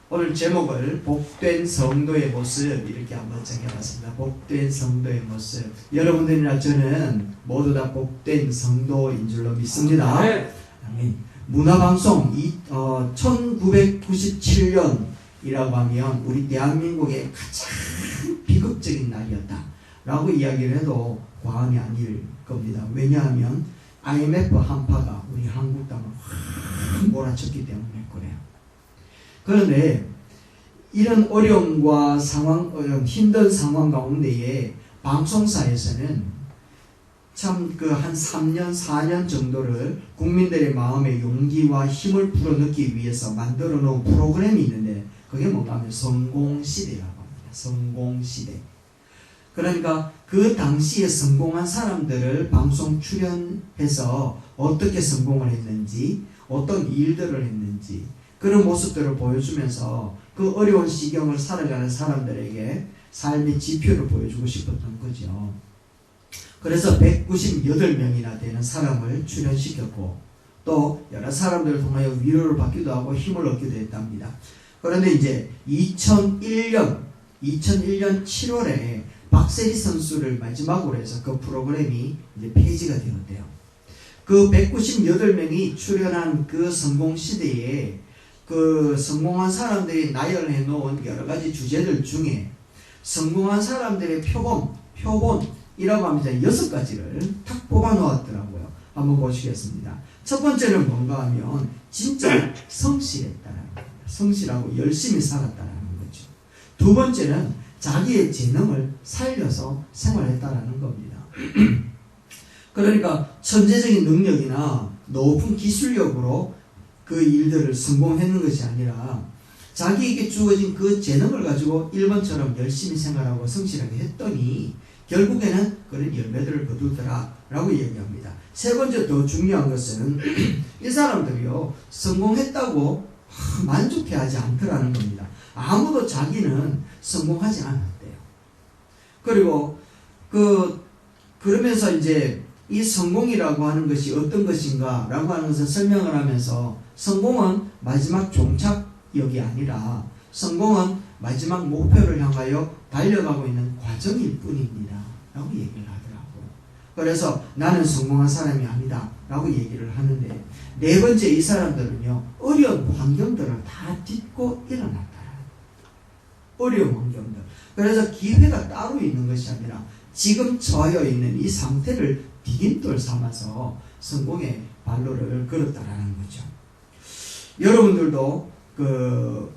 오늘 제목을 복된 성도의 모습 이렇게 한번 정해봤습니다. 복된 성도의 모습. 여러분들이나 저는 모두 다 복된 성도인 줄로 믿습니다. 네. 아멘. 문화방송 1997년이라고 하면 우리 대한민국의 가장 비극적인 날이었다 라고 이야기를 해도 과언이 아닐 겁니다. 왜냐하면 IMF 한파가 우리 한국 땅을 확 몰아쳤기 때문에 그래요. 그런데 이런 어려움과 힘든 상황 가운데에 방송사에서는 참 한 3년, 4년 정도를 국민들의 마음의 용기와 힘을 불어넣기 위해서 만들어 놓은 프로그램이 있는데 그게 뭔가 하면 성공시대라고 합니다. 성공시대. 그러니까 그 당시에 성공한 사람들을 방송 출연해서 어떻게 성공을 했는지, 어떤 일들을 했는지 그런 모습들을 보여주면서 그 어려운 시경을 살아가는 사람들에게 삶의 지표를 보여주고 싶었던 거죠. 그래서 198명이나 되는 사람을 출연시켰고 또 여러 사람들을 통하여 위로를 받기도 하고 힘을 얻기도 했답니다. 그런데 이제 2001년 7월에 박세리 선수를 마지막으로 해서 그 프로그램이 이제 폐지가 되었대요. 그 198명이 출연한 그 성공시대에 그 성공한 사람들이 나열해 놓은 여러 가지 주제들 중에 성공한 사람들의 표본이라고 합니다. 6가지를 탁 뽑아 놓았더라고요. 한번 보시겠습니다. 첫 번째는 뭔가 하면 진짜 성실했다는 겁니다. 성실하고 열심히 살았다는 거죠. 두 번째는 자기의 재능을 살려서 생활했다는 겁니다. 그러니까 천재적인 능력이나 높은 기술력으로 그 일들을 성공했는 것이 아니라 자기에게 주어진 그 재능을 가지고 1번처럼 열심히 생활하고 성실하게 했더니 결국에는 그런 열매들을 거두더라 라고 얘기합니다. 세 번째 더 중요한 것은 이 사람들이요 성공했다고 만족해하지 않더라는 겁니다. 아무도 자기는 성공하지 않았대요. 그리고 그러면서 이제 이 성공이라고 하는 것이 어떤 것인가 라고 하는 것을 설명을 하면서 성공은 마지막 종착역이 아니라 성공은 마지막 목표를 향하여 달려가고 있는 과정일 뿐입니다 라고 얘기를 하더라고요. 그래서 나는 성공한 사람이 아니다 라고 얘기를 하는데 네 번째 이 사람들은요 어려운 환경들을 다 딛고 일어났다. 어려운 환경들. 그래서 기회가 따로 있는 것이 아니라 지금 처해 있는 이 상태를 디딤돌 삼아서 성공의 발로를 걸었다라는 거죠. 여러분들도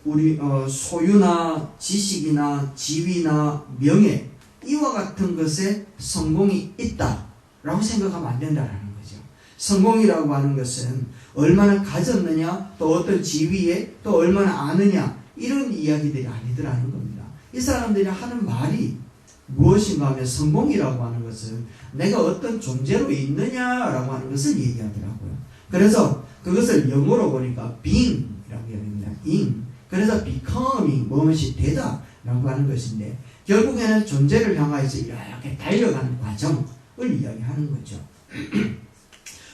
우리 소유나 지식이나 지위나 명예 이와 같은 것에 성공이 있다라고 생각하면 안 된다라는 거죠. 성공이라고 하는 것은 얼마나 가졌느냐, 또 어떤 지위에 또 얼마나 아느냐 이런 이야기들이 아니더라는 겁니다. 이 사람들이 하는 말이 무엇인가 하면 성공이라고 하는 것은 내가 어떤 존재로 있느냐라고 하는 것을 얘기하더라고요. 그래서 그것을 영어로 보니까 being이라고 얘기합니다. being. 그래서 becoming 무엇이 되다 라고 하는 것인데 결국에는 존재를 향하여서 이렇게 달려가는 과정을 이야기하는 거죠.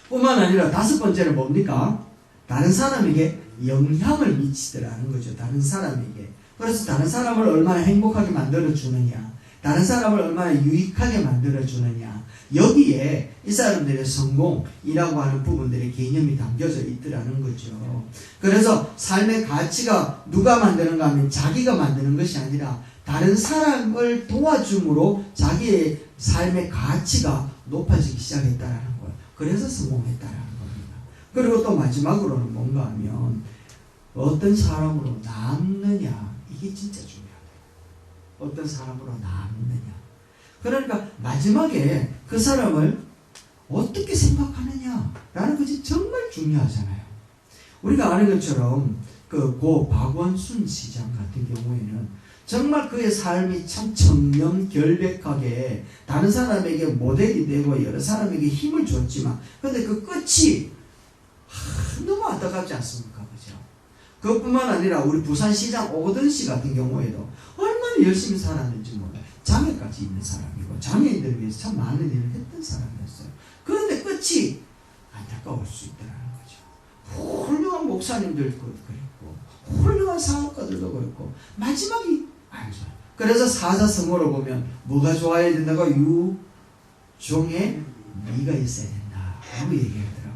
뿐만 아니라 다섯 번째는 뭡니까? 다른 사람에게 영향을 미치더라는 거죠. 다른 사람에게. 그래서 다른 사람을 얼마나 행복하게 만들어주느냐, 다른 사람을 얼마나 유익하게 만들어주느냐, 여기에 이 사람들의 성공이라고 하는 부분들의 개념이 담겨져 있더라는 거죠. 그래서 삶의 가치가 누가 만드는가 하면 자기가 만드는 것이 아니라 다른 사람을 도와줌으로 자기의 삶의 가치가 높아지기 시작했다라는 거예요. 그래서 성공했다라는 겁니다. 그리고 또 마지막으로는 뭔가 하면 어떤 사람으로 남느냐, 이게 진짜 중요해요. 어떤 사람으로 남느냐. 그러니까 마지막에 그 사람을 어떻게 생각하느냐라는 것이 정말 중요하잖아요. 우리가 아는 것처럼 고 박원순 시장 같은 경우에는 정말 그의 삶이 참 청렴결백하게 다른 사람에게 모델이 되고 여러 사람에게 힘을 줬지만 근데 그 끝이 너무 안타깝지 않습니까? 그죠? 그것뿐만 아니라 우리 부산시장 오거돈 씨 같은 경우에도 얼마나 열심히 살았는지 몰라요. 장애까지 있는 사람이고 장애인들을 위해서 참 많은 일을 했던 사람이었어요. 그런데 끝이 안타까울 수 있다는 거죠. 훌륭한 목사님들도 그랬고 훌륭한 훌륭한 사업가들도 그렇고 마지막이 안 좋아요. 그래서 사자성어로 보면 뭐가 좋아야 된다고? 유종의 미가 있어야 된다라고 얘기하더라고요.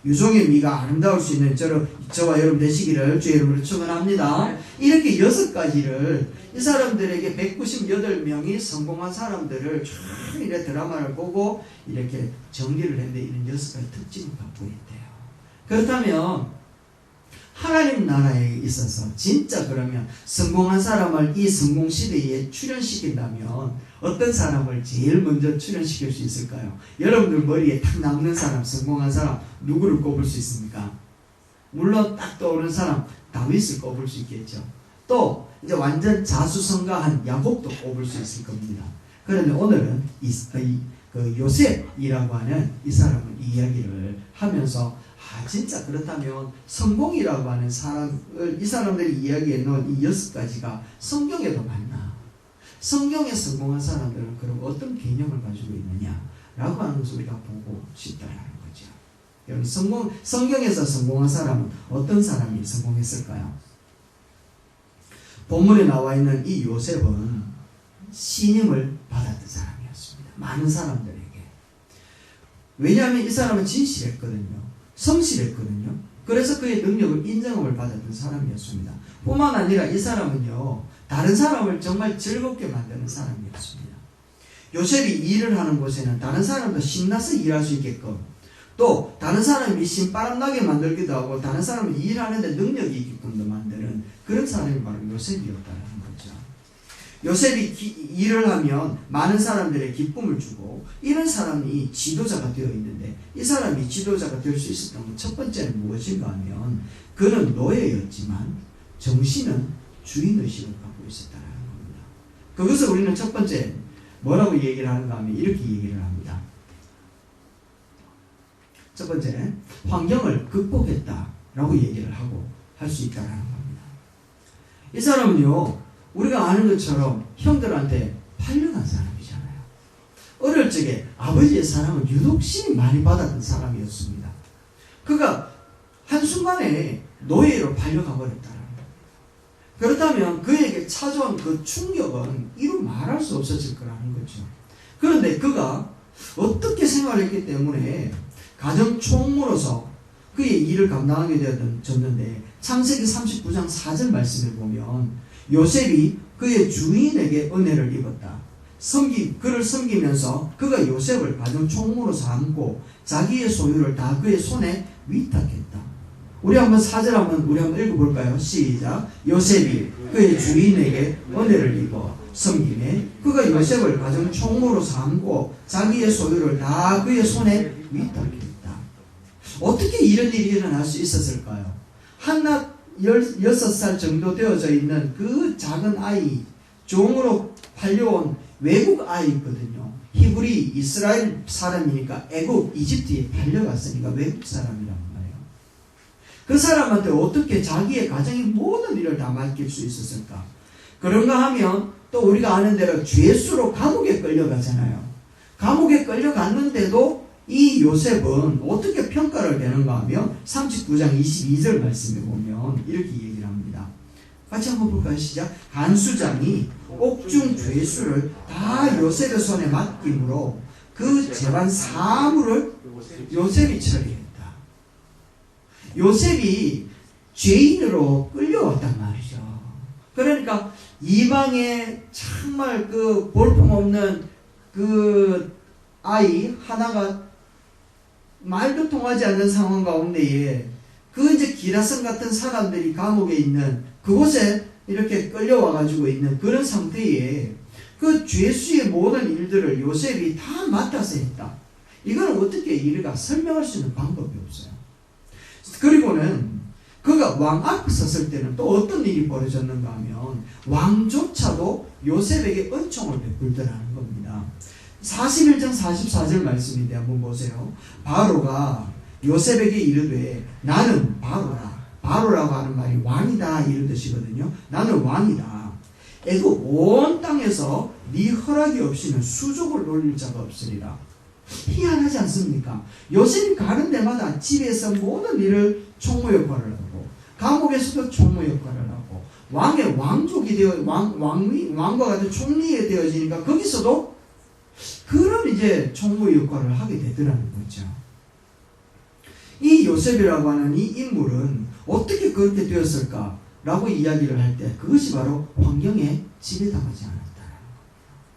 유종의 미가 아름다울 수 있는 저와 여러분 되시기를 주의 이름으로 축원합니다. 이렇게 6가지를 이 사람들에게 198명이 성공한 사람들을 쭉 이렇게 드라마를 보고 이렇게 정리를 했는데 이런 6가지 특징을 갖고 있대요. 그렇다면 하나님 나라에 있어서 진짜 그러면 성공한 사람을 이 성공 시대에 출연시킨다면 어떤 사람을 제일 먼저 출연시킬 수 있을까요? 여러분들 머리에 탁 남는 사람, 성공한 사람 누구를 꼽을 수 있습니까? 물론 딱 떠오르는 사람 다윗을 꼽을 수 있겠죠. 또 이제 완전 자수성가한 야곱도 꼽을 수 있을 겁니다. 그런데 오늘은 그 요셉이라고 하는 이 사람을 이야기를 하면서 진짜 그렇다면 성공이라고 하는 사람을 이 사람들이 이야기해 놓은 이 6가지가 성경에도 맞나? 성경에 성공한 사람들은 그럼 어떤 개념을 가지고 있느냐라고 하는 것을 우리가 보고 싶다라는 거죠. 여러분 성경에서 성공한 사람은 어떤 사람이 성공했을까요? 본문에 나와 있는 이 요셉은 신임을 받았던 사람이었습니다. 많은 사람들에게. 왜냐하면 이 사람은 진실했거든요. 성실했거든요. 그래서 그의 능력을 인정을 받았던 사람이었습니다. 뿐만 아니라 이 사람은요, 다른 사람을 정말 즐겁게 만드는 사람이었습니다. 요셉이 일을 하는 곳에는 다른 사람도 신나서 일할 수 있게끔, 또 다른 사람이 신바람 나게 만들기도 하고 다른 사람이 일하는데 능력이 있게끔도 만드는 그런 사람이 바로 요셉이었다는 거죠. 요셉이 일을 하면 많은 사람들의 기쁨을 주고 이런 사람이 지도자가 되어 있는데 이 사람이 지도자가 될 수 있었던 건 첫 번째는 무엇인가 하면 그는 노예였지만 정신은 주인의식을 갖고 있었다는 겁니다. 그것을 우리는 첫 번째 뭐라고 얘기를 하는가 하면 이렇게 얘기를 합니다. 첫 번째, 환경을 극복했다라고 얘기를 하고 할 수 있다는 겁니다. 이 사람은요, 우리가 아는 것처럼 형들한테 팔려간 사람이잖아요. 어릴 적에 아버지의 사랑을 유독 신이 많이 받았던 사람이었습니다. 그가 한순간에 노예로 팔려가 버렸다는 겁니다. 그렇다면 그에게 찾아온 그 충격은 이루 말할 수 없었을 거라는 거죠. 그런데 그가 어떻게 생활했기 때문에 가정 총무로서 그의 일을 감당하게 되었는데 창세기 39장 4절 말씀을 보면 요셉이 그의 주인에게 은혜를 입었다. 그를 섬기면서 그가 요셉을 가정 총무로서 안고 자기의 소유를 다 그의 손에 위탁했다. 우리 한번 4절 우리 한번 읽어볼까요? 시작. 요셉이 그의 주인에게 은혜를 입어 섬김에 그가 요셉을 가정 총무로서 안고 자기의 소유를 다 그의 손에 위탁했다. 어떻게 이런 일이 일어날 수 있었을까요? 한낱 16살 정도 되어져 있는 그 작은 아이, 종으로 팔려온 외국 아이거든요. 히브리 이스라엘 사람이니까 애국 이집트에 팔려갔으니까 외국 사람이란 말이에요. 그 사람한테 어떻게 자기의 가정의 모든 일을 다 맡길 수 있었을까? 그런가 하면 또 우리가 아는 대로 죄수로 감옥에 끌려가잖아요. 감옥에 끌려갔는데도 이 요셉은 어떻게 평가를 되는가 하면 39장 22절 말씀에 보면 이렇게 얘기를 합니다. 같이 한번 볼까요? 시작. 간수장이 옥중 죄수를 다 요셉의 손에 맡김으로 그 재반 사무를 요셉이 처리했다. 요셉이 죄인으로 끌려왔단 말이죠. 그러니까 이방에 정말 그 볼품없는 그 아이 하나가 말도 통하지 않는 상황 가운데에 그 이제 기라성 같은 사람들이 감옥에 있는 그곳에 이렇게 끌려와 가지고 있는 그런 상태에 그 죄수의 모든 일들을 요셉이 다 맡아서 했다. 이건 어떻게 우리가 설명할 수 있는 방법이 없어요. 그리고는 그가 왕 앞에 섰을 때는 또 어떤 일이 벌어졌는가 하면 왕조차도 요셉에게 은총을 베풀더라는 겁니다. 41장 44절 말씀인데 한번 보세요. 바로가 요셉에게 이르되 나는 바로라. 바로라고 하는 말이 왕이다 이런 뜻이거든요. 나는 왕이다. 애굽 온 땅에서 네 허락이 없이는 수족을 놀릴 자가 없으리라. 희한하지 않습니까? 요셉이 가는 데마다 집에서 모든 일을 총무 역할을 하고 감옥에서도 총무 역할을 하고 왕의 왕족이 되어 왕과 같은 총리에 되어지니까 거기서도 그런 이제 총무 역할을 하게 되더라는 거죠. 이 요셉이라고 하는 이 인물은 어떻게 그렇게 되었을까라고 이야기를 할 때 그것이 바로 환경에 지배당하지 않았다는 겁니다.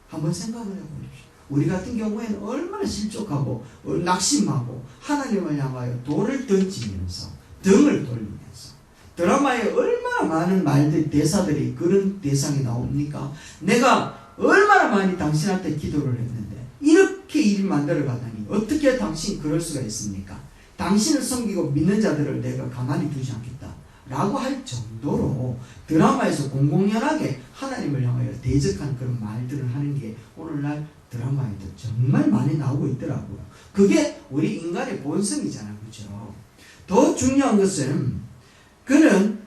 한번 생각을 해보십시오. 우리 같은 경우에는 얼마나 실족하고 낙심하고 하나님을 향하여 돌을 던지면서 등을 돌리면서 드라마에 얼마나 많은 말들 대사들이 그런 대상이 나옵니까? 내가 얼마나 많이 당신한테 기도를 했는데 이렇게 일을 만들어 가다니 어떻게 당신 그럴 수가 있습니까? 당신을 섬기고 믿는 자들을 내가 가만히 두지 않겠다 라고 할 정도로 드라마에서 공공연하게 하나님을 향하여 대적한 그런 말들을 하는 게 오늘날 드라마에도 정말 많이 나오고 있더라고요. 그게 우리 인간의 본성이잖아요. 그죠? 더 중요한 것은 그는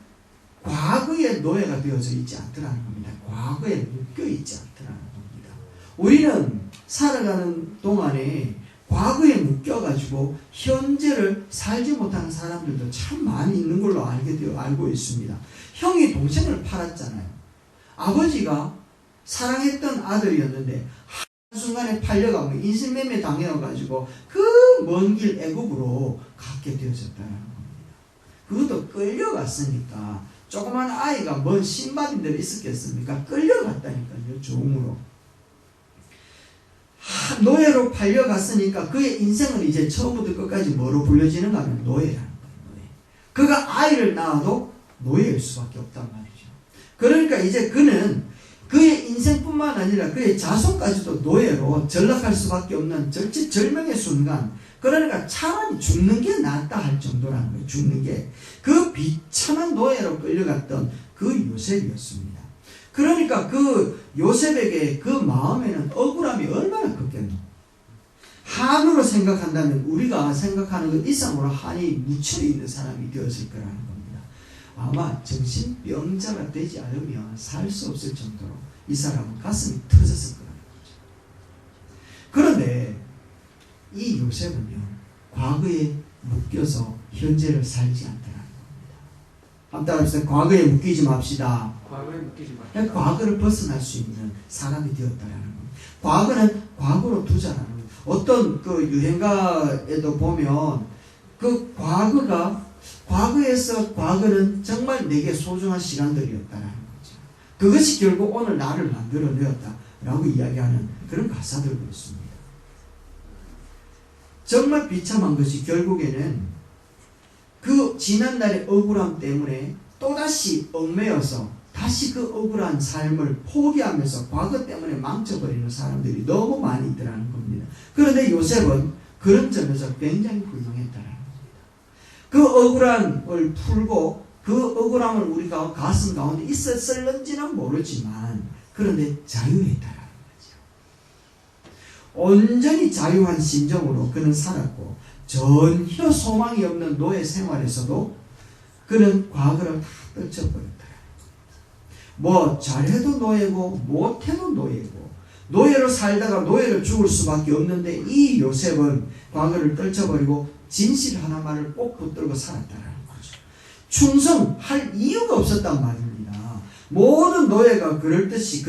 과거의 노예가 되어져 있지 않더라는 겁니다. 과거에 묶여 있지 않더라는 겁니다. 우리는 살아가는 동안에 과거에 묶여가지고 현재를 살지 못하는 사람들도 참 많이 있는 걸로 알고 있습니다. 형이 동생을 팔았잖아요. 아버지가 사랑했던 아들이었는데 한순간에 팔려가고 인신매매 당해가지고 그 먼 길 애국으로 갖게 되어졌다는 겁니다. 그것도 끌려갔으니까 조그만 아이가 뭔 신발인들 있었겠습니까? 끌려갔다니까요. 종으로. 노예로 팔려갔으니까 그의 인생은 이제 처음부터 끝까지 뭐로 불려지는가 하면 노예라는 거예요. 노예. 그가 아이를 낳아도 노예일 수밖에 없단 말이죠. 그러니까 이제 그는 그의 인생뿐만 아니라 그의 자손까지도 노예로 전락할 수밖에 없는 절체절명의 순간, 그러니까 차라리 죽는 게 낫다 할 정도라는 거예요. 죽는 게. 그 비참한 노예로 끌려갔던 그 요셉이었습니다. 그러니까 그 요셉에게 그 마음에는 억울함이 얼마나 컸겠노. 한으로 생각한다면 우리가 생각하는 것 이상으로 한이 묻혀있는 사람이 되었을 거라는 겁니다. 아마 정신병자가 되지 않으면 살 수 없을 정도로 이 사람은 가슴이 터졌을 거라는 거죠. 그런데 이 요셉은요, 과거에 묶여서 현재를 살지 않더라는 겁니다. 한번 따라합시다. 과거에 묶이지 맙시다. 과거에 묶이지 맙시다. 과거를 벗어날 수 있는 사람이 되었다라는 겁니다. 과거는 과거로 두자라는 겁니다. 어떤 그 유행가에도 보면 그 과거는 정말 내게 소중한 시간들이었다라는 거죠. 그것이 결국 오늘 나를 만들어내었다라고 이야기하는 그런 가사들도 있습니다. 정말 비참한 것이 결국에는 그 지난날의 억울함 때문에 또다시 얽매여서 다시 그 억울한 삶을 포기하면서 과거 때문에 망쳐버리는 사람들이 너무 많이 있더라는 겁니다. 그런데 요셉은 그런 점에서 굉장히 훌륭했다라는 겁니다. 그 억울함을 풀고 그 억울함을 우리가 가슴 가운데 있었을는지는 모르지만 그런데 자유했다라는 거죠. 온전히 자유한 심정으로 그는 살았고 전혀 소망이 없는 노예 생활에서도 그는 과거를 다 떨쳐버렸다. 뭐 잘해도 노예고 못해도 노예고 노예로 살다가 노예로 죽을 수밖에 없는데 이 요셉은 과거를 떨쳐버리고 진실 하나만을 꼭 붙들고 살았다라는 거죠. 충성할 이유가 없었단 말입니다. 모든 노예가 그랬듯이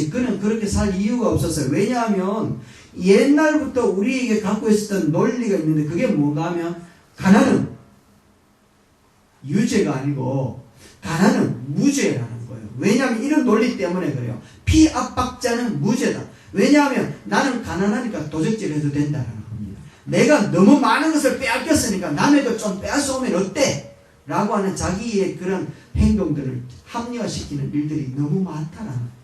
그는 그렇게 살 이유가 없었어요. 왜냐하면 옛날부터 우리에게 갖고 있었던 논리가 있는데 그게 뭔가 하면 가난은 유죄가 아니고 가난은 무죄라는 거예요. 왜냐하면 이런 논리 때문에 그래요. 피압박자는 무죄다. 왜냐하면 나는 가난하니까 도적질해도 된다는 겁니다. 내가 너무 많은 것을 빼앗겼으니까 남에도 좀 빼앗아오면 어때? 라고 하는 자기의 그런 행동들을 합리화시키는 일들이 너무 많다라는 거예요.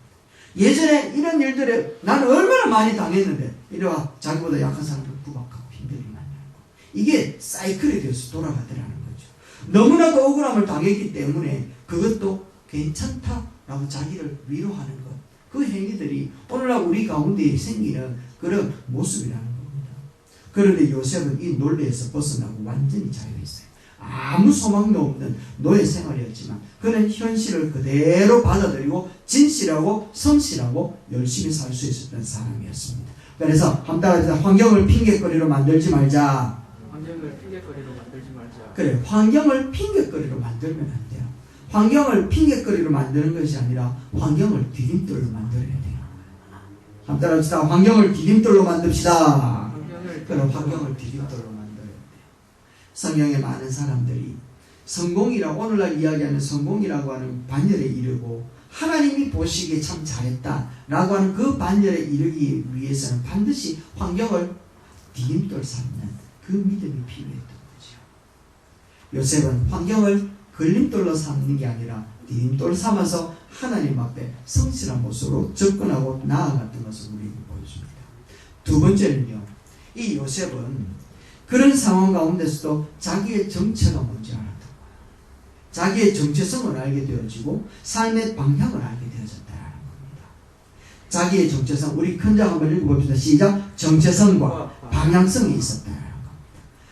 예전에 이런 일들에 나는 얼마나 많이 당했는데 이래와 자기보다 약한 사람들 구박하고 힘들게 만나는 거. 이게 사이클이 되어서 돌아가더라는 거죠. 너무나도 억울함을 당했기 때문에 그것도 괜찮다라고 자기를 위로하는 것. 그 행위들이 오늘날 우리 가운데 생기는 그런 모습이라는 겁니다. 그런데 요셉은 이 논리에서 벗어나고 완전히 자유했어요. 아무 소망도 없는 노예 생활이었지만 그는 현실을 그대로 받아들이고 진실하고 성실하고 열심히 살 수 있었던 사람이었습니다. 그래서 한 따라 환경을 핑계거리로 만들지 말자. 환경을 핑계거리로 만들지 말자. 그래, 환경을 핑계거리로 만들면 안 돼요. 환경을 핑계거리로 만드는 것이 아니라 환경을 디딤돌로 만들어야 돼요. 한번 따라합시다. 환경을 디딤돌로 만듭시다. 그럼 환경을 디딤돌로 만들어야 돼요. 성경에 많은 사람들이 성공이라고, 오늘날 이야기하는 성공이라고 하는 반열에 이르고 하나님이 보시기에 참 잘했다 라고 하는 그 반열에 이르기 위해서는 반드시 환경을 디딤돌 삼는 그 믿음이 필요했던 거죠. 요셉은 환경을 걸림돌로 삼는 게 아니라 디딤돌 삼아서 하나님 앞에 성실한 모습으로 접근하고 나아갔던 것을 우리에게 보여줍니다. 두 번째는요, 이 요셉은 그런 상황 가운데서도 자기의 정체가 뭔지 알았던 거예요. 자기의 정체성을 알게 되어지고 삶의 방향을 알게 되어졌다는 겁니다. 자기의 정체성, 우리 큰장 한번 읽어봅시다. 시작. 정체성과 방향성이 있었다는 겁니다.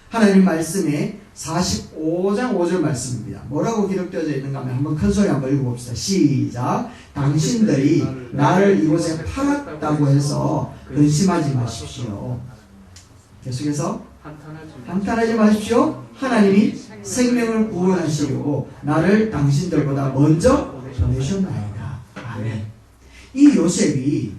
하나님 말씀에 45장 5절 말씀입니다. 뭐라고 기록되어져 있는가 하면 한번 큰 소리 한번 읽어봅시다. 시작. 당신들이 나를 이곳에 팔았다고 해서 근심하지 마십시오. 계속해서 한탄하지 마십시오. 하나님이 생명을 구원하시려고 나를 당신들보다 먼저 보내셨나이다. 아멘. 이 요셉이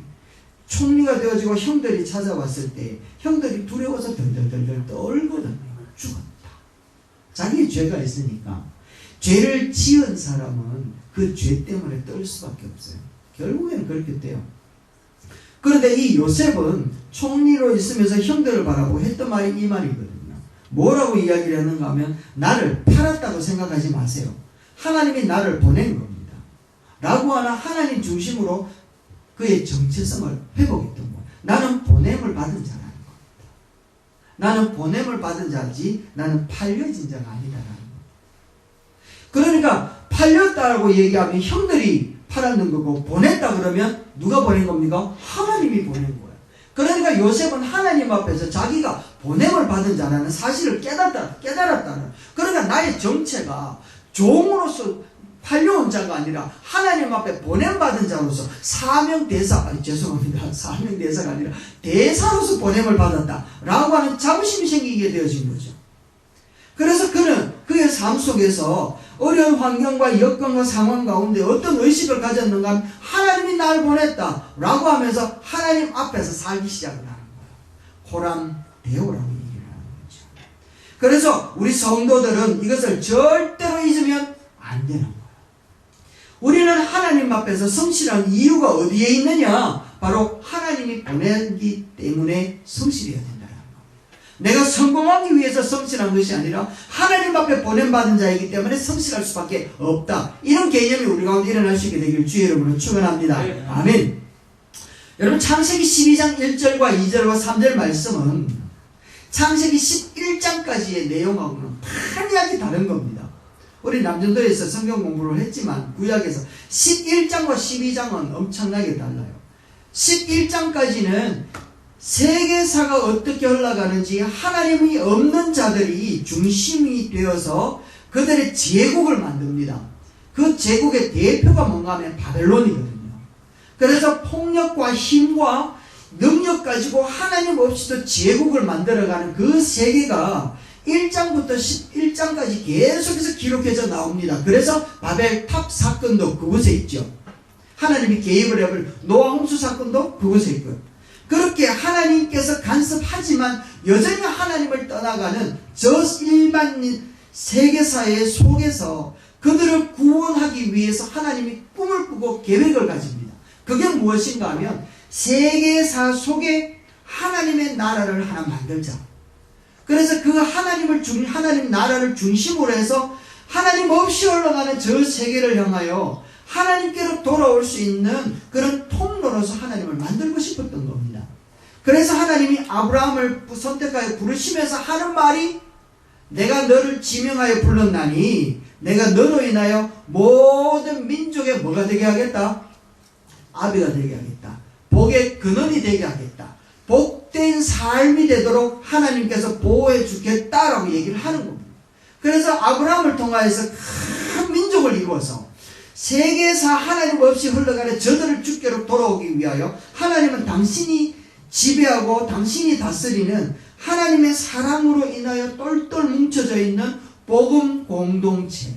총리가 되어지고 형들이 찾아왔을 때 형들이 두려워서 덜덜덜덜 떨거든요. 죽었다. 자기의 죄가 있으니까 죄를 지은 사람은 그 죄 때문에 떨 수밖에 없어요. 결국에는 그렇게 돼요. 그런데 이 요셉은 총리로 있으면서 형들을 바라보고 했던 말이 이 말이거든요. 뭐라고 이야기를 했는가 하면 나를 팔았다고 생각하지 마세요. 하나님이 나를 보낸 겁니다. 라고 하나 하나님 중심으로 그의 정체성을 회복했던 거예요. 나는 보냄을 받은 자라는 겁니다. 나는 보냄을 받은 자지 나는 팔려진 자가 아니다라는 겁니다. 그러니까 팔렸다고 얘기하면 형들이 팔았는 거고 보냈다 그러면 누가 보낸 겁니까? 하나님이 보낸 거예요. 그러니까 요셉은 하나님 앞에서 자기가 보냄을 받은 자라는 사실을 깨달았다는. 그러니까 나의 정체가 종으로서 팔려온 자가 아니라 하나님 앞에 보냄받은 자로서 사명대사가 아니라 대사로서 보냄을 받았다 라고 하는 자부심이 생기게 되어진 거죠. 그래서 그는 그의 삶 속에서 어려운 환경과 여건과 상황 가운데 어떤 의식을 가졌는가 하면 하나님이 나를 보냈다 라고 하면서 하나님 앞에서 살기 시작을 하는 거예요. 호람데오라고 얘기를 하는 거죠. 그래서 우리 성도들은 이것을 절대로 잊으면 안 되는 거예요. 우리는 하나님 앞에서 성실한 이유가 어디에 있느냐? 바로 하나님이 보내기 때문에 성실해야 된다는 겁니다. 내가 성공하기 위해서 성실한 것이 아니라 하나님 앞에 보냄받은 자이기 때문에 성실할 수밖에 없다. 이런 개념이 우리 가운데 일어날 수 있게 되기를 주의 이름으로 축원합니다. 네. 아멘. 여러분 창세기 12장 1절과 2절과 3절 말씀은 창세기 11장까지의 내용하고는 판이하게 다른 겁니다. 우리 남전도에서 성경 공부를 했지만 구약에서 11장과 12장은 엄청나게 달라요. 11장까지는 세계사가 어떻게 흘러가는지 하나님이 없는 자들이 중심이 되어서 그들의 제국을 만듭니다. 그 제국의 대표가 뭔가 하면 바벨론이거든요. 그래서 폭력과 힘과 능력 가지고 하나님 없이도 제국을 만들어가는 그 세계가 1장부터 11장까지 계속해서 기록해져 나옵니다. 그래서 바벨 탑 사건도 그곳에 있죠. 하나님이 개입을 해버린 노아 홍수 사건도 그곳에 있고요. 그렇게 하나님께서 간섭하지만 여전히 하나님을 떠나가는 저 일반인 세계사의 속에서 그들을 구원하기 위해서 하나님이 꿈을 꾸고 계획을 가집니다. 그게 무엇인가 하면 세계사 속에 하나님의 나라를 하나 만들자. 그래서 그 하나님 나라를 중심으로 해서 하나님 없이 흘러가는 저 세계를 향하여 하나님께로 돌아올 수 있는 그런 통로로서 하나님을 만들고 싶었던 겁니다. 그래서 하나님이 아브라함을 선택하여 부르시면서 하는 말이 내가 너를 지명하여 불렀나니 내가 너로 인하여 모든 민족의 뭐가 되게 하겠다? 아비가 되게 하겠다. 복의 근원이 되게 하겠다. 복된 삶이 되도록 하나님께서 보호해 주겠다라고 얘기를 하는 겁니다. 그래서 아브라함을 통하여서 큰 민족을 이루어서 세계사 하나님 없이 흘러가는 저들을 주께로 돌아오기 위하여 하나님은 당신이 지배하고 당신이 다스리는 하나님의 사랑으로 인하여 똘똘 뭉쳐져 있는 복음 공동체,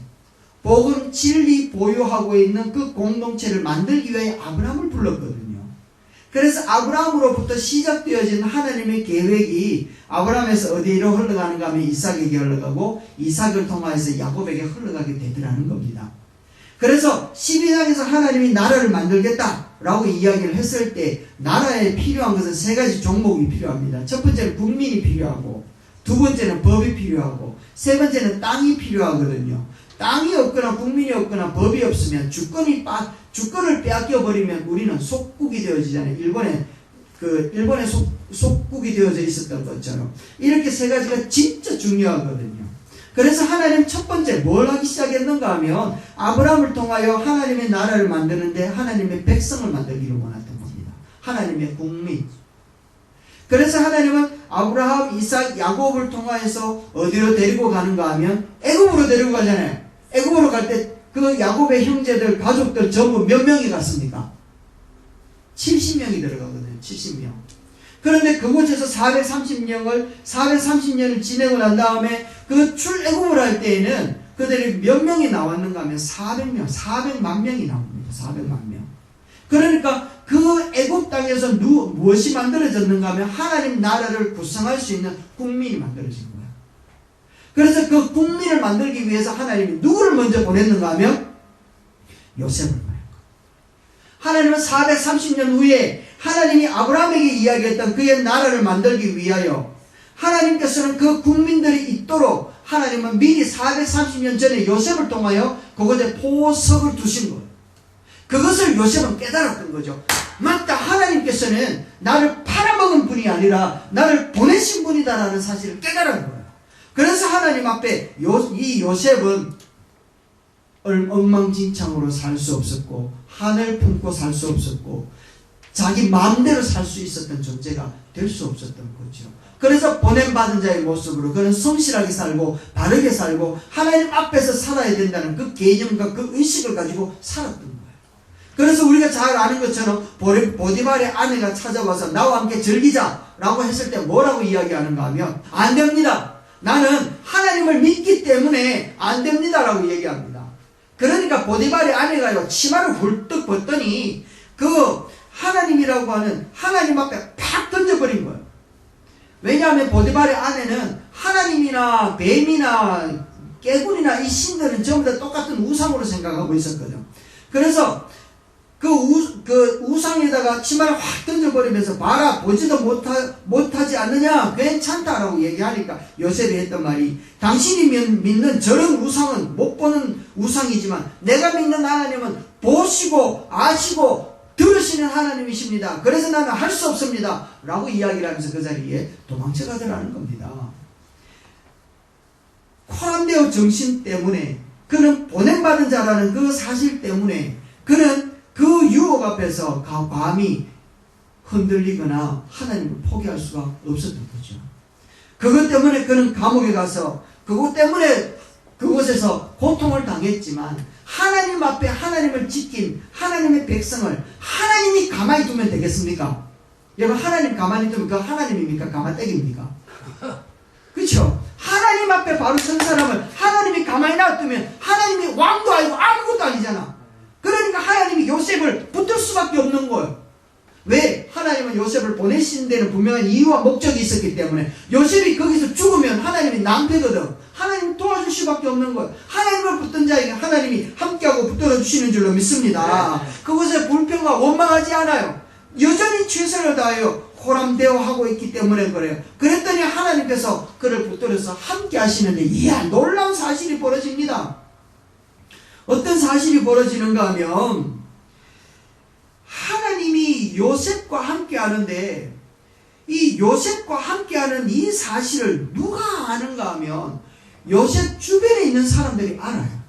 복음, 진리 보유하고 있는 그 공동체를 만들기 위해 아브라함을 불렀거든요. 그래서 아브라함으로부터 시작되어진 하나님의 계획이 아브라함에서 어디로 흘러가는가 하면 이삭에게 흘러가고 이삭을 통해서 야곱에게 흘러가게 되더라는 겁니다. 그래서 12장에서 하나님이 나라를 만들겠다라고 이야기를 했을 때 나라에 필요한 것은 세 가지 종목이 필요합니다. 첫 번째는 국민이 필요하고, 두 번째는 법이 필요하고, 세 번째는 땅이 필요하거든요. 땅이 없거나 국민이 없거나 법이 없으면 주권을 빼앗겨 버리면 우리는 속국이 되어지잖아요. 일본에 속국이 되어져 있었던 것처럼. 이렇게 세 가지가 진짜 중요하거든요. 그래서 하나님 첫 번째 뭘 하기 시작했는가 하면 아브라함을 통하여 하나님의 나라를 만드는데 하나님의 백성을 만들기를 원했던 겁니다. 하나님의 국민. 그래서 하나님은 아브라함, 이삭, 야곱을 통하여서 어디로 데리고 가는가 하면 애굽으로 데리고 가잖아요. 애굽으로 갈 때 그 야곱의 형제들, 가족들 전부 몇 명이 갔습니까? 70명이 들어가거든요. 70명. 그런데 그곳에서 430년을 지내고 난 다음에 그 출애굽을 할 때에는 그들이 몇 명이 나왔는가 하면 400명, 400만 명이 나옵니다. 400만 명. 그러니까 그 애굽 땅에서 무엇이 만들어졌는가 하면 하나님 나라를 구성할 수 있는 국민이 만들어진 거예요. 그래서 그 국민을 만들기 위해서 하나님이 누구를 먼저 보냈는가 하면 요셉을 보낸 거예요. 하나님은 430년 후에 하나님이 아브라함에게 이야기했던 그의 나라를 만들기 위하여 하나님께서는 그 국민들이 있도록 하나님은 미리 430년 전에 요셉을 통하여 그곳에 보석을 두신 거예요. 그것을 요셉은 깨달았던 거죠. 맞다, 하나님께서는 나를 팔아먹은 분이 아니라 나를 보내신 분이다라는 사실을 깨달은 거예요. 그래서 하나님 앞에 이 요셉은 엉망진창으로 살 수 없었고 하늘 품고 살 수 없었고 자기 마음대로 살 수 있었던 존재가 될 수 없었던 거죠. 그래서 보냄받은 자의 모습으로 그는 성실하게 살고 바르게 살고 하나님 앞에서 살아야 된다는 그 개념과 그 의식을 가지고 살았던 거예요. 그래서 우리가 잘 아는 것처럼 보디발의 아내가 찾아와서 나와 함께 즐기자라고 했을 때 뭐라고 이야기하는가 하면 안 됩니다. 나는 하나님을 믿기 때문에 안 됩니다라고 얘기합니다. 그러니까 보디발의 아내가요 치마를 훌떡 벗더니 그 하나님이라고 하는 하나님 앞에 팍 던져버린 거예요. 왜냐하면 보디발의 아내는 하나님이나 뱀이나 깨굴이나 이 신들은 전부 다 똑같은 우상으로 생각하고 있었거든요. 그래서 그 우상에다가 치마를 확 던져버리면서 봐라, 보지도 못하지 않느냐, 괜찮다라고 얘기하니까 요셉이 했던 말이 당신이 믿는 저런 우상은 못 보는 우상이지만 내가 믿는 하나님은 보시고 아시고 들으시는 하나님이십니다. 그래서 나는 할 수 없습니다 라고 이야기를 하면서 그 자리에 도망쳐가더라는 겁니다. 코람데오 정신 때문에, 그는 보냄받은 자라는 그 사실 때문에 그는 그 유혹 앞에서 감히 흔들리거나 하나님을 포기할 수가 없었던 거죠. 그것 때문에 그는 감옥에 가서 그것 때문에 그곳에서 고통을 당했지만 하나님 앞에 하나님을 지킨 하나님의 백성을 하나님이 가만히 두면 되겠습니까? 여러분, 하나님 가만히 두면 그 하나님입니까? 가만떼기입니까? 그렇죠? 하나님 앞에 바로 선 사람을 하나님이 가만히 놔두면 하나님이 왕도 아니고 아무것도 아니잖아. 그러니까 하나님이 요셉을 붙들 수밖에 없는 거예요. 왜? 하나님은 요셉을 보내신 데는 분명한 이유와 목적이 있었기 때문에. 요셉이 거기서 죽으면 하나님이 낭패거든. 하나님 도와줄 수밖에 없는 거예요. 하나님을 붙든 자에게 하나님이 함께하고 붙들어 주시는 줄로 믿습니다. 그것에 불평과 원망하지 않아요. 여전히 최선을 다하여 호람되어 하고 있기 때문에 그래요. 그랬더니 하나님께서 그를 붙들어서 함께 하시는데 이야, 놀라운 사실이 벌어집니다. 어떤 사실이 벌어지는가 하면 하나님이 요셉과 함께 하는데 이 요셉과 함께하는 이 사실을 누가 아는가 하면 요셉 주변에 있는 사람들이 알아요.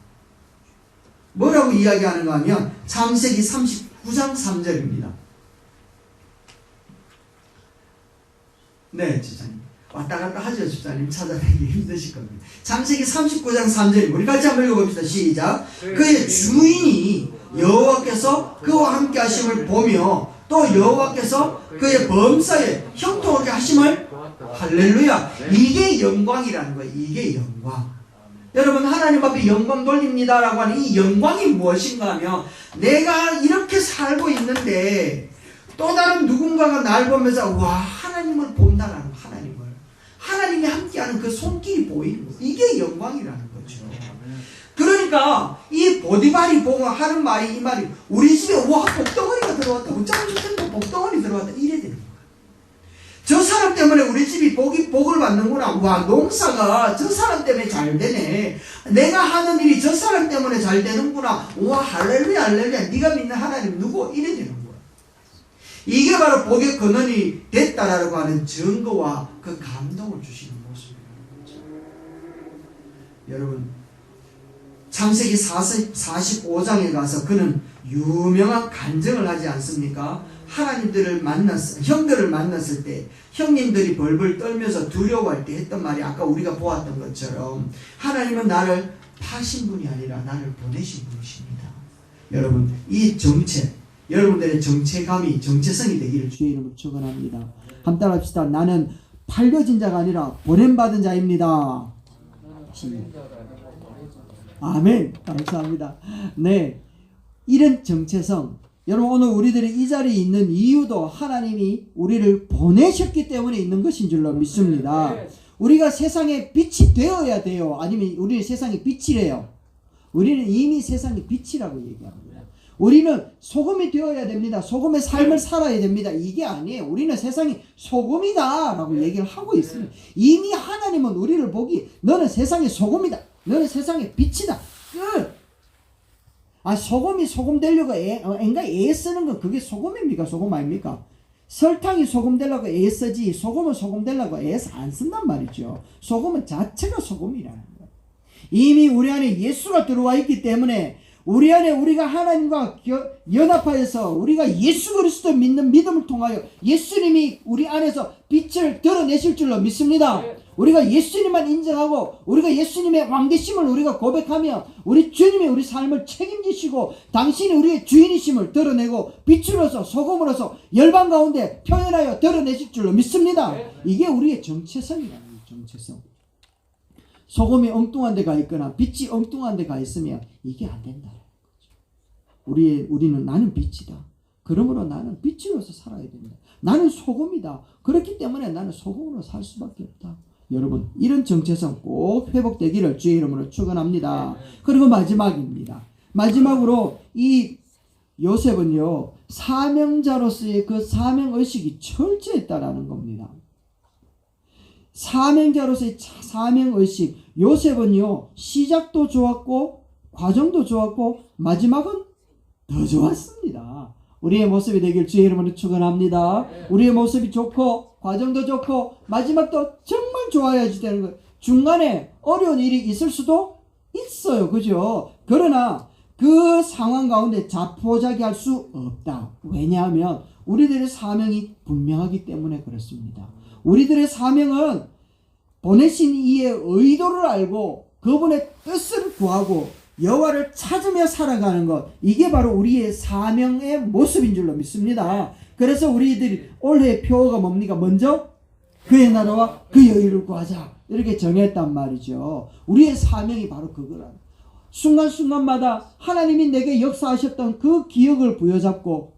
뭐라고 이야기하는가 하면 창세기 39장 3절입니다. 네, 집사님. 왔다 갔다 하죠, 집사님. 찾아내기 힘드실 겁니다. 창세기 39장 3절. 우리 같이 한번 읽어봅시다. 시작. 그의 주인이 여호와께서 그와 함께 하심을 보며 또 여호와께서 그의 범사에 형통하게 하심을, 할렐루야. 이게 영광이라는 거예요. 이게 영광. 여러분, 하나님 앞에 영광 돌립니다라고 하는 이 영광이 무엇인가 하면, 내가 이렇게 살고 있는데 또 다른 누군가가 날 보면서 와, 하나님을 본다라는, 하나님이 함께하는 그 손길이 보이는 거, 이게 영광이라는 거죠. 그러니까 이 보디발이 보고 하는 말이, 이 말이, 우리 집에 와, 복덩어리가 들어왔다, 어쩌면 복덩어리 들어왔다, 이래 되는 거야. 저 사람 때문에 우리 집이 복을 받는구나. 와, 농사가 저 사람 때문에 잘 되네. 내가 하는 일이 저 사람 때문에 잘 되는구나. 와, 할렐루야, 할렐루야. 네가 믿는 하나님 누구? 이래 되는 거야. 이게 바로 복의 근원이 됐다라고 하는 증거와 그 감동을 주시는 모습이라는 거죠. 여러분, 창세기 45장에 가서 그는 유명한 간증을 하지 않습니까? 형들을 만났을 때 형님들이 벌벌 떨면서 두려워할 때 했던 말이 아까 우리가 보았던 것처럼, 하나님은 나를 파신 분이 아니라 나를 보내신 분이십니다. 여러분, 이 정체, 여러분들의 정체성이 되기를 주의 이름으로 축원합니다. 한번 따라합시다. 나는 팔려진 자가 아니라 보냄받은 자입니다. 아멘. 감사합니다. 네, 이런 정체성, 여러분, 오늘 우리들이 이 자리에 있는 이유도 하나님이 우리를 보내셨기 때문에 있는 것인 줄로 믿습니다. 우리가 세상의 빛이 되어야 돼요? 아니면 우리는 세상의 빛이래요? 우리는 이미 세상의 빛이라고 얘기합니다. 우리는 소금이 되어야 됩니다. 소금의 삶을 살아야 됩니다. 이게 아니에요. 우리는 세상의 소금이다 라고 얘기를 하고 있습니다. 이미 하나님은 우리를 보기, 너는 세상의 소금이다, 너는 세상의 빛이다, 끝. 소금이 소금 되려고 애 쓰는 건 그게 소금입니까? 소금 아닙니까? 설탕이 소금 되려고 애 쓰지, 소금은 소금 되려고 애 안 쓴단 말이죠. 소금은 자체가 소금이라는 거예요. 이미 우리 안에 예수가 들어와 있기 때문에, 우리 안에 우리가 하나님과 연합하여서 우리가 예수 그리스도 믿는 믿음을 통하여 예수님이 우리 안에서 빛을 드러내실 줄로 믿습니다. 우리가 예수님만 인정하고 우리가 예수님의 왕되심을 우리가 고백하며 우리 주님이 우리 삶을 책임지시고 당신이 우리의 주인이심을 드러내고 빛으로서 소금으로서 열방 가운데 표현하여 드러내실 줄로 믿습니다. 이게 우리의 정체성이라는 거예요. 정체성. 소금이 엉뚱한 데가 있거나 빛이 엉뚱한 데가 있으면 이게 안 된다는 거죠. 우리는 나는 빛이다. 그러므로 나는 빛으로서 살아야 된다. 나는 소금이다. 그렇기 때문에 나는 소금으로 살 수밖에 없다. 여러분, 이런 정체성 꼭 회복되기를 주의 이름으로 축원합니다. 그리고 마지막입니다. 마지막으로 이 요셉은요, 사명자로서의 그 사명의식이 철저했다라는 겁니다. 사명자로서의 사명의식. 요셉은요, 시작도 좋았고 과정도 좋았고 마지막은 더 좋았습니다. 우리의 모습이 되길 주의 이름으로 축원합니다. 우리의 모습이 좋고 과정도 좋고 마지막도 정말 좋아야지 되는 거예요. 중간에 어려운 일이 있을 수도 있어요. 그죠? 그러나 그 상황 가운데 자포자기할 수 없다. 왜냐하면 우리들의 사명이 분명하기 때문에 그렇습니다. 우리들의 사명은 보내신 이의 의도를 알고 그분의 뜻을 구하고 여호와를 찾으며 살아가는 것, 이게 바로 우리의 사명의 모습인 줄로 믿습니다. 그래서 우리들이 올해의 표어가 뭡니까? 먼저 그의 나라와 그의 의를 구하자, 이렇게 정했단 말이죠. 우리의 사명이 바로 그거라. 순간순간마다 하나님이 내게 역사하셨던 그 기억을 부여잡고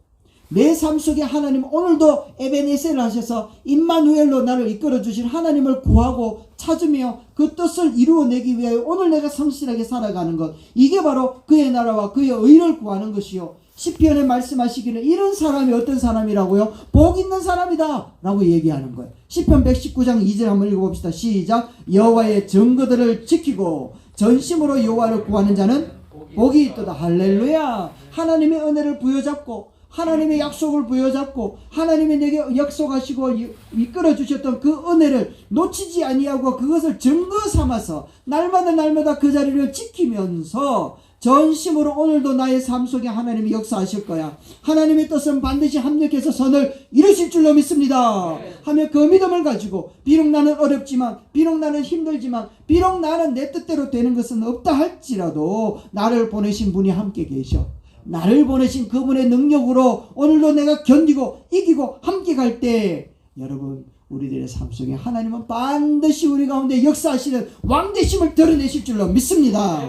내 삶 속에 하나님, 오늘도 에베네셀을 하셔서 임마누엘로 나를 이끌어 주신 하나님을 구하고 찾으며 그 뜻을 이루어내기 위하여 오늘 내가 성실하게 살아가는 것, 이게 바로 그의 나라와 그의 의를 구하는 것이요, 시편에 말씀하시기를 이런 사람이 어떤 사람이라고요? 복 있는 사람이다 라고 얘기하는 거예요. 시편 119장 2절 한번 읽어봅시다. 시작. 여호와의 증거들을 지키고 전심으로 여호와를 구하는 자는 복이 있도다. 할렐루야. 하나님의 은혜를 부여잡고 하나님의 약속을 부여잡고 하나님이 내게 약속하시고 이끌어 주셨던 그 은혜를 놓치지 아니하고 그것을 증거 삼아서 날마다 그 자리를 지키면서 전심으로 오늘도 나의 삶 속에 하나님이 역사하실 거야. 하나님의 뜻은 반드시 합력해서 선을 이루실 줄로 믿습니다. 하며 그 믿음을 가지고 비록 나는 어렵지만, 비록 나는 힘들지만, 비록 나는 내 뜻대로 되는 것은 없다 할지라도 나를 보내신 분이 함께 계셔. 나를 보내신 그분의 능력으로 오늘도 내가 견디고 이기고 함께 갈 때, 여러분, 우리들의 삶 속에 하나님은 반드시 우리 가운데 역사하시는 왕되심을 드러내실 줄로 믿습니다.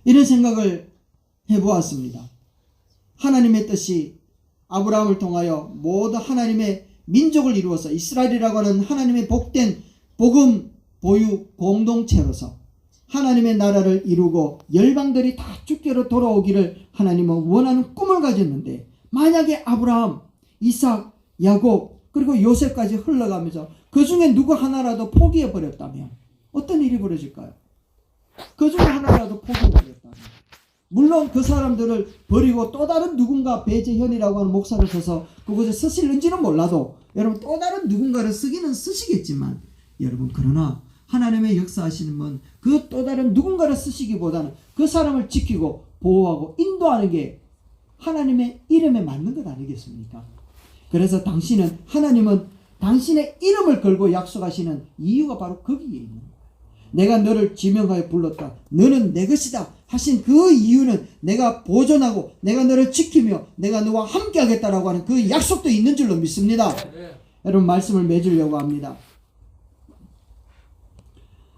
이런 생각을 해보았습니다. 하나님의 뜻이 아브라함을 통하여 모두 하나님의 민족을 이루어서 이스라엘이라고 하는 하나님의 복된 복음 보유 공동체로서 하나님의 나라를 이루고 열방들이 다 주께로 돌아오기를 하나님은 원하는 꿈을 가졌는데, 만약에 아브라함, 이삭, 야곱 그리고 요셉까지 흘러가면서 그 중에 누구 하나라도 포기해버렸다면 어떤 일이 벌어질까요? 그 중에 하나라도 포기해버렸다면, 물론 그 사람들을 버리고 또 다른 누군가, 배재현이라고 하는 목사를 써서 그곳에 쓰실는지는 몰라도 여러분 또 다른 누군가를 쓰기는 쓰시겠지만, 여러분 그러나 하나님의 역사하시는 분 그 또 다른 누군가를 쓰시기보다는 그 사람을 지키고 보호하고 인도하는 게 하나님의 이름에 맞는 것 아니겠습니까? 그래서 하나님은 당신의 이름을 걸고 약속하시는 이유가 바로 거기에 있는 거예요. 내가 너를 지명하여 불렀다, 너는 내 것이다 하신 그 이유는 내가 보존하고 내가 너를 지키며 내가 너와 함께 하겠다라고 하는 그 약속도 있는 줄로 믿습니다. 여러분 말씀을 맺으려고 합니다.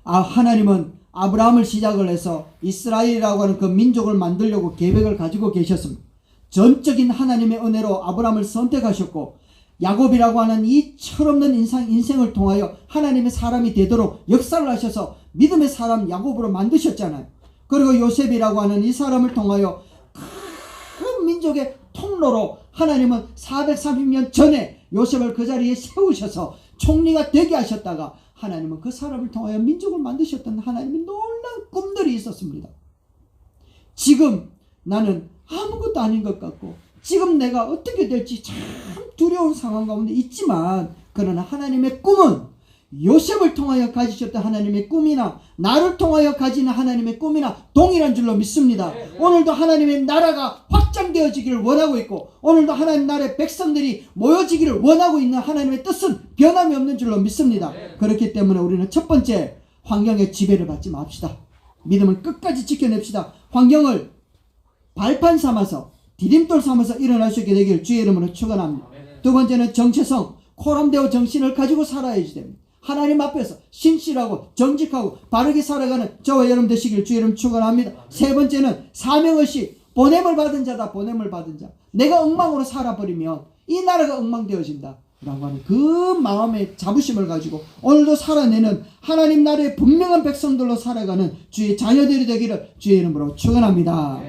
하나님은 아브라함을 시작을 해서 이스라엘이라고 하는 그 민족을 만들려고 계획을 가지고 계셨습니다. 전적인 하나님의 은혜로 아브라함을 선택하셨고, 야곱이라고 하는 이 철없는 인생을 통하여 하나님의 사람이 되도록 역사를 하셔서 믿음의 사람 야곱으로 만드셨잖아요. 그리고 요셉이라고 하는 이 사람을 통하여 큰 민족의 통로로 하나님은 430년 전에 요셉을 그 자리에 세우셔서 총리가 되게 하셨다가, 하나님은 그 사람을 통하여 민족을 만드셨던 하나님의 놀라운 꿈들이 있었습니다. 지금 나는 아무것도 아닌 것 같고 지금 내가 어떻게 될지 참 두려운 상황 가운데 있지만, 그러나 하나님의 꿈은 요셉을 통하여 가지셨던 하나님의 꿈이나 나를 통하여 가지는 하나님의 꿈이나 동일한 줄로 믿습니다. 오늘도 하나님의 나라가 확장되어지기를 원하고 있고, 오늘도 하나님 나라의 백성들이 모여지기를 원하고 있는 하나님의 뜻은 변함이 없는 줄로 믿습니다. 그렇기 때문에 우리는 첫 번째, 환경의 지배를 받지 맙시다. 믿음을 끝까지 지켜냅시다. 환경을 발판 삼아서 디딤돌 삼아서 일어날 수 있게 되기를 주의 이름으로 축원합니다. 두 번째는 정체성, 코람데오 정신을 가지고 살아야지 됩니다. 하나님 앞에서 신실하고 정직하고 바르게 살아가는 저와 여러분 되시길 주의 이름 축원합니다. 세 번째는 사명의식, 보냄을 받은 자다. 보냄을 받은 자. 내가 엉망으로 살아버리면 이 나라가 엉망되어진다 라고 하는 그 마음의 자부심을 가지고 오늘도 살아내는 하나님 나라의 분명한 백성들로 살아가는 주의 자녀들이 되기를 주의 이름으로 축원합니다.